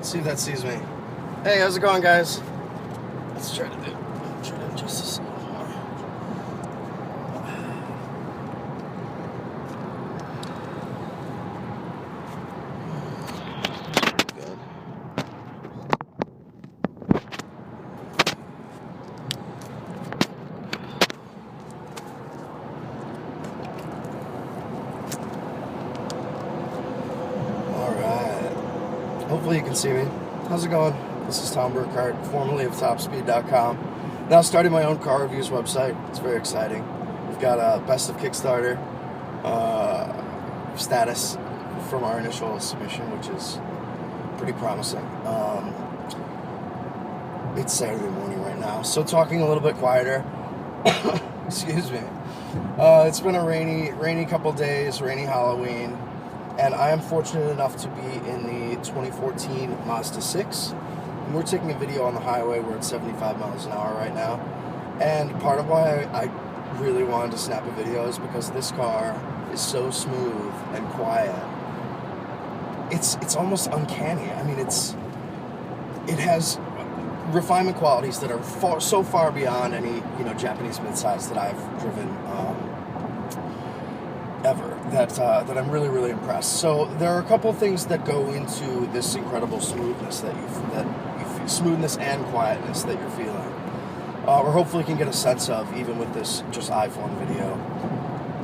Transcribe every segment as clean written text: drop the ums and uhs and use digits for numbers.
See if that sees me. Hey, how's it going, guys? Let's try to adjust this a little more. Good. All right. Hopefully you can see me. How's it going? This is Tom Burkhardt, formerly of TopSpeed.com. Now starting my own car reviews website. It's very exciting. We've got a best of Kickstarter status from our initial submission, which is pretty promising. It's Saturday morning right now, so talking a little bit quieter. Excuse me. It's been a rainy couple days, rainy Halloween, and I am fortunate enough to be in the 2014 Mazda6. And we're taking a video on the highway. We're at 75 miles an hour right now. And part of why I really wanted to snap a video is because this car is so smooth and quiet. It's almost uncanny. I mean, it has refinement qualities that are so far beyond any Japanese midsize that I've driven ever. That I'm really impressed. So there are a couple things that go into this incredible smoothness smoothness and quietness that you're feeling, or hopefully can get a sense of even with this just iPhone video.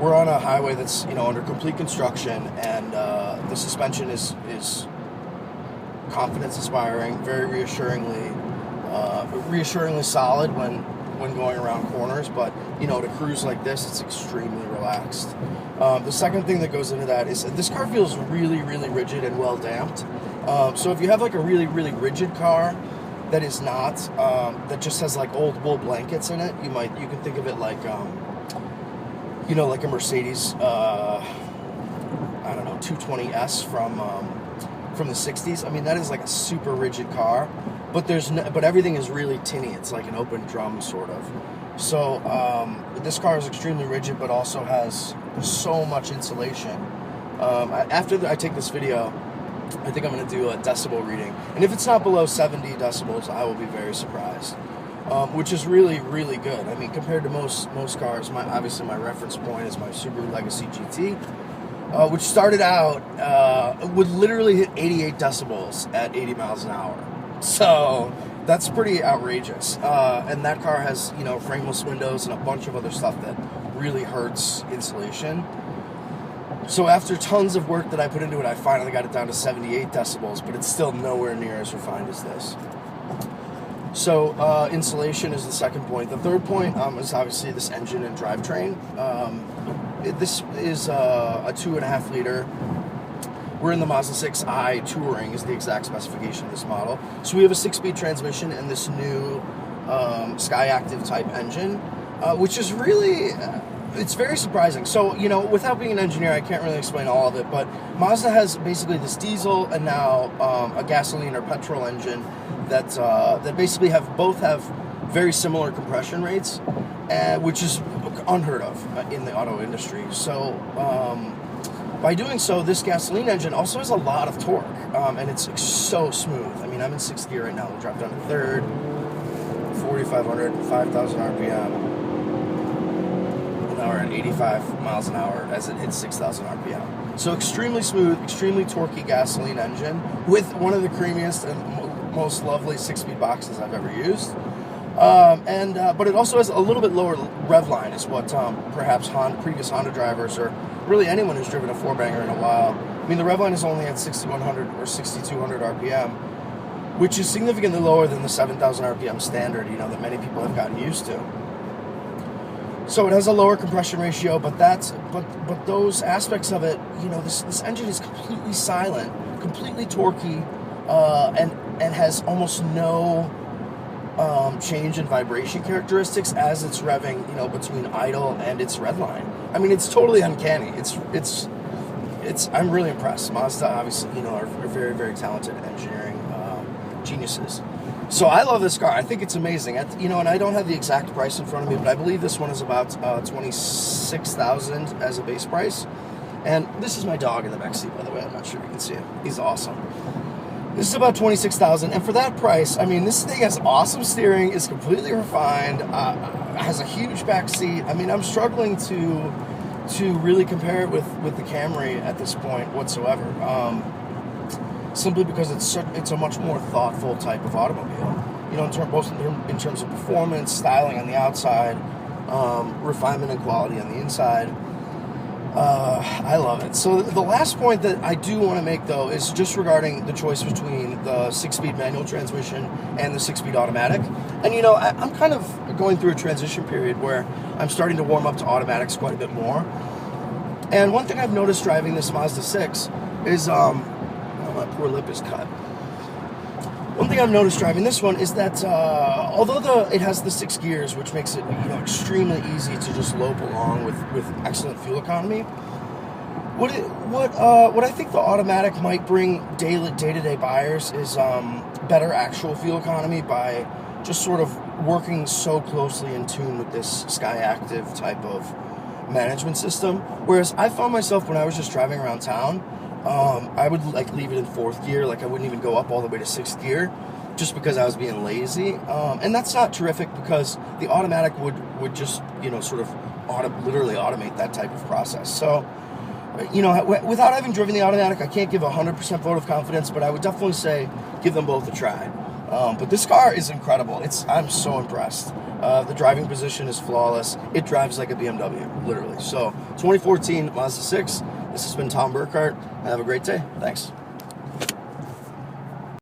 We're on a highway that's under complete construction, and the suspension is confidence inspiring, very reassuringly solid when going around corners, but to cruise like this, it's extremely relaxed. The second thing that goes into that is this car feels really rigid and well damped. So if you have like a really rigid car that is not, that just has like old wool blankets in it, you can think of it like like a Mercedes, I don't know, 220S from the 60s. I mean, that is like a super rigid car, but but everything is really tinny. It's like an open drum sort of. So this car is extremely rigid, but also has so much insulation. After I take this video, I think I'm going to do a decibel reading, and if it's not below 70 decibels, I will be very surprised. Which is really good. I mean, compared to most cars, obviously my reference point is my Subaru Legacy GT, which started out would literally hit 88 decibels at 80 miles an hour. So that's pretty outrageous. And that car has frameless windows and a bunch of other stuff that really hurts insulation. So after tons of work that I put into it, I finally got it down to 78 decibels, but it's still nowhere near as refined as this. So insulation is the second point. The third point is obviously this engine and drivetrain. This is a 2.5 liter. We're in the Mazda6i Touring is the exact specification of this model. So we have a 6-speed transmission and this new Skyactiv type engine, which is really... it's very surprising. So, without being an engineer, I can't really explain all of it, but Mazda has basically this diesel and now a gasoline or petrol engine that basically both have very similar compression rates, which is unheard of in the auto industry. So, by doing so, this gasoline engine also has a lot of torque, and it's so smooth. I mean, I'm in 6th gear right now. We'll drop down to 3rd, 4,500, 5,000 RPM. We're at 85 miles an hour as it hits 6,000 RPM. So extremely smooth, extremely torquey gasoline engine with one of the creamiest and most lovely 6-speed boxes I've ever used. But it also has a little bit lower rev line is what perhaps previous Honda drivers or really anyone who's driven a 4-banger in a while. I mean, the rev line is only at 6,100 or 6,200 RPM, which is significantly lower than the 7,000 RPM standard, that many people have gotten used to. So it has a lower compression ratio, but those aspects of it, this engine is completely silent, completely torquey, and has almost no change in vibration characteristics as it's revving, between idle and its red line. I mean, it's totally uncanny. I'm really impressed. Mazda obviously, are very talented engineering geniuses. So I love this car. I think it's amazing. And I don't have the exact price in front of me, but I believe this one is about $26,000 as a base price. And this is my dog in the backseat, by the way. I'm not sure you can see him. He's awesome. This is about $26,000, and for that price, I mean, this thing has awesome steering, is completely refined, has a huge back seat. I mean, I'm struggling to really compare it with the Camry at this point whatsoever, simply because it's a much more thoughtful type of automobile. You know, in terms of performance, styling on the outside, refinement and quality on the inside. I love it. So the last point that I do want to make, though, is just regarding the choice between the 6-speed manual transmission and the 6-speed automatic. And, you know, I'm kind of going through a transition period where I'm starting to warm up to automatics quite a bit more. And one thing I've noticed driving this Mazda 6 is, oh, my poor lip is cut. One thing I've noticed driving this one is that although it has the 6 gears, which makes it, you know, extremely easy to just lope along with excellent fuel economy, what I think the automatic might bring day-to-day buyers is better actual fuel economy by just sort of working so closely in tune with this Skyactiv type of management system. Whereas I found myself, when I was just driving around town, I would like leave it in 4th gear. Like I wouldn't even go up all the way to 6th gear, just because I was being lazy. And that's not terrific, because the automatic would just, you know, sort of literally automate that type of process. So, you know, without having driven the automatic, I can't give a 100% vote of confidence, but I would definitely say give them both a try. But this car is incredible. I'm so impressed. The driving position is flawless. It drives like a BMW, literally. So 2014 Mazda 6. This has been Tom Burkhart. Have a great day. Thanks.